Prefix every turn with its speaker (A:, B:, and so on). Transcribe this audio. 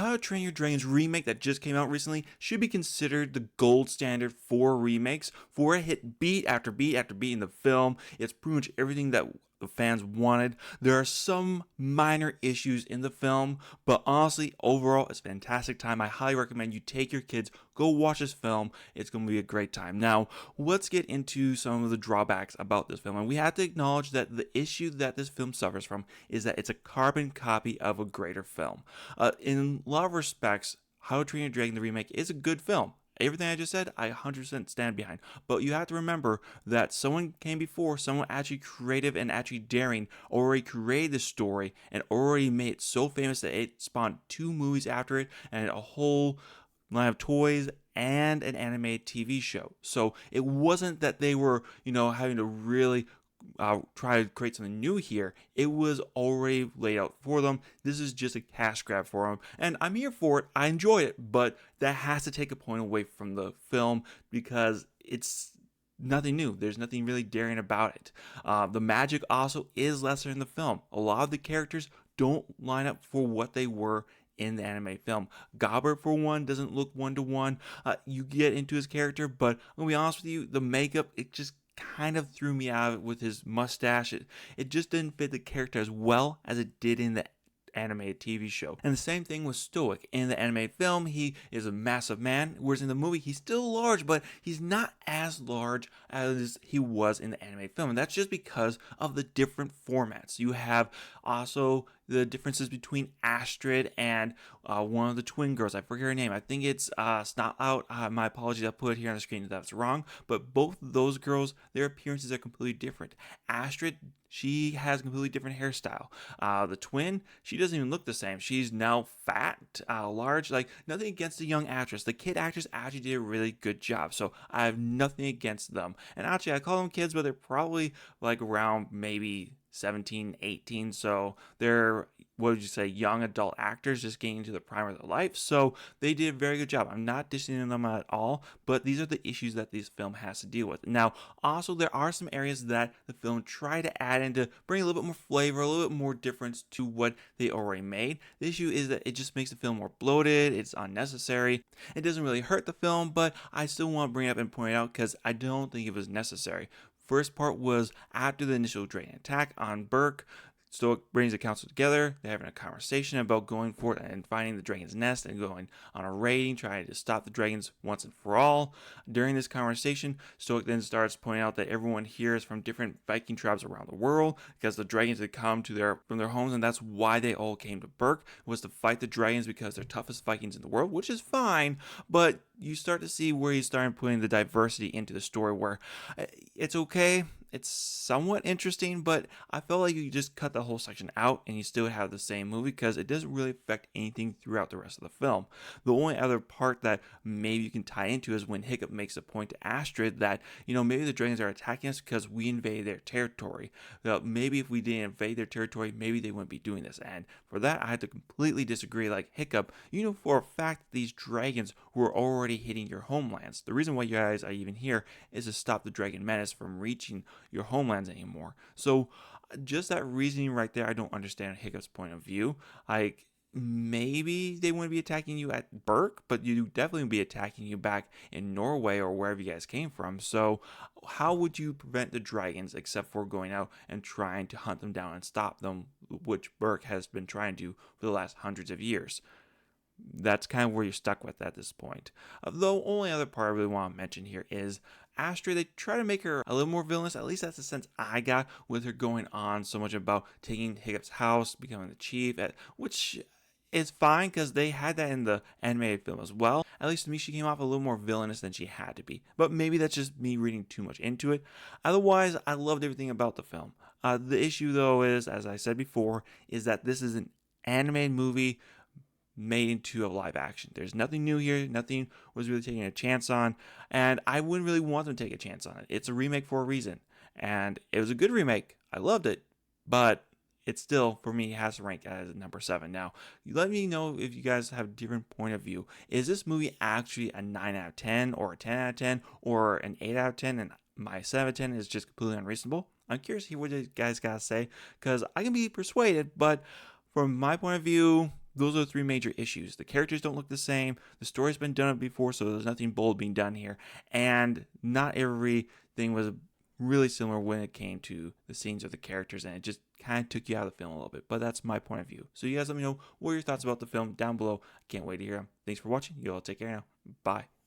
A: How to Train Your Dragon's remake that just came out recently should be considered the gold standard for remakes, for it hit beat after beat after beat in the film. It's pretty much everything that the fans wanted. There are some minor issues in the film, but honestly, overall, it's a fantastic time. I highly recommend you take your kids, go watch this film. It's going to be a great time. Now, let's get into some of the drawbacks about this film. And we have to acknowledge that the issue that this film suffers from is that it's a carbon copy of a greater film. In a lot of respects, How to Train Your Dragon the remake is a good film. Everything I just said, I 100% stand behind. But you have to remember that someone came before, someone actually creative and actually daring, already created the story and already made it so famous that it spawned 2 movies after it and a whole line of toys and an animated TV show. So it wasn't that they were, having to really try to create something new here. It was already laid out for them. This is just a cash grab for them, and I'm here for it. I enjoy it, but that has to take a point away from the film because it's nothing new. There's nothing really daring about it. The magic also is lesser in the film. A lot of the characters don't line up for what they were in the anime film. Gobbert, for one, doesn't look one-to-one. You get into his character, but I'm going to be honest with you, the makeup, it just kind of threw me out with his mustache. It just didn't fit the character as well as it did in the animated TV show. And the same thing with Stoic. In the animated film, he is a massive man, whereas in the movie, he's still large, but he's not as large as he was in the animated film. And that's just because of the different formats. You have also the differences between Astrid and one of the twin girls. I forget her name. I think it's Snot Out. My apologies, I'll put it here on the screen if that's wrong. But both of those girls, their appearances are completely different. Astrid, she has a completely different hairstyle. The twin, she doesn't even look the same. She's now fat, large. Like, nothing against the young actress. The kid actress actually did a really good job. So I have nothing against them. And actually, I call them kids, but they're probably like around maybe 17, 18. So they're, what would you say, young adult actors just getting into the prime of their life. So they did a very good job. I'm not dissing them at all, but these are the issues that this film has to deal with. Now, also, there are some areas that the film tried to add in to bring a little bit more flavor, a little bit more difference to what they already made. The issue is that it just makes the film more bloated. It's unnecessary. It doesn't really hurt the film, but I still want to bring it up and point it out because I don't think it was necessary. First part was after the initial dragon attack on Burke. Stoic brings the council together. They're having a conversation about going for it and finding the dragon's nest and going on a raiding, trying to stop the dragons once and for all. During this conversation, Stoic then starts pointing out that everyone here is from different Viking tribes around the world because the dragons had come from their homes, and that's why they all came to Burke, was to fight the dragons because they're toughest Vikings in the world, which is fine, but you start to see where he's starting putting the diversity into the story where it's okay. It's somewhat interesting, but I felt like you could just cut the whole section out and you still have the same movie because it doesn't really affect anything throughout the rest of the film. The only other part that maybe you can tie into is when Hiccup makes a point to Astrid that, maybe the dragons are attacking us because we invaded their territory. Maybe if we didn't invade their territory, maybe they wouldn't be doing this. And for that, I had to completely disagree. Like, Hiccup, you know for a fact that these dragons were already hitting your homelands. The reason why you guys are even here is to stop the dragon menace from reaching your homelands anymore. So just that reasoning right there, I don't understand Hiccup's point of view. Like, maybe they wouldn't be attacking you at Burke, but you definitely would be attacking you back in Norway or wherever you guys came from. So how would you prevent the dragons except for going out and trying to hunt them down and stop them, which Burke has been trying to do for the last hundreds of years? That's kind of where you're stuck with at this point. The only other part I really want to mention here is Astrid. They try to make her a little more villainous. At least that's the sense I got with her going on so much about taking Hiccup's house, becoming the chief, which is fine because they had that in the animated film as well. At least to me, she came off a little more villainous than she had to be. But maybe that's just me reading too much into it. Otherwise, I loved everything about the film. The issue, though, is, as I said before, is that this is an animated movie made into a live action. There's nothing new here. Nothing was really taking a chance on. And I wouldn't really want them to take a chance on it. It's a remake for a reason. And it was a good remake. I loved it. But it still, for me, has to rank as number 7. Now, let me know if you guys have a different point of view. Is this movie actually a 9 out of 10 or a 10 out of 10 or an 8 out of 10 and my 7 out of 10 is just completely unreasonable? I'm curious to hear what you guys got to say because I can be persuaded, but from my point of view, those are the three major issues. The characters don't look the same. The story's been done before, so there's nothing bold being done here. And not everything was really similar when it came to the scenes or the characters, and it just kind of took you out of the film a little bit. But that's my point of view. So you guys let me know what are your thoughts about the film down below. I can't wait to hear them. Thanks for watching. You all take care now. Bye.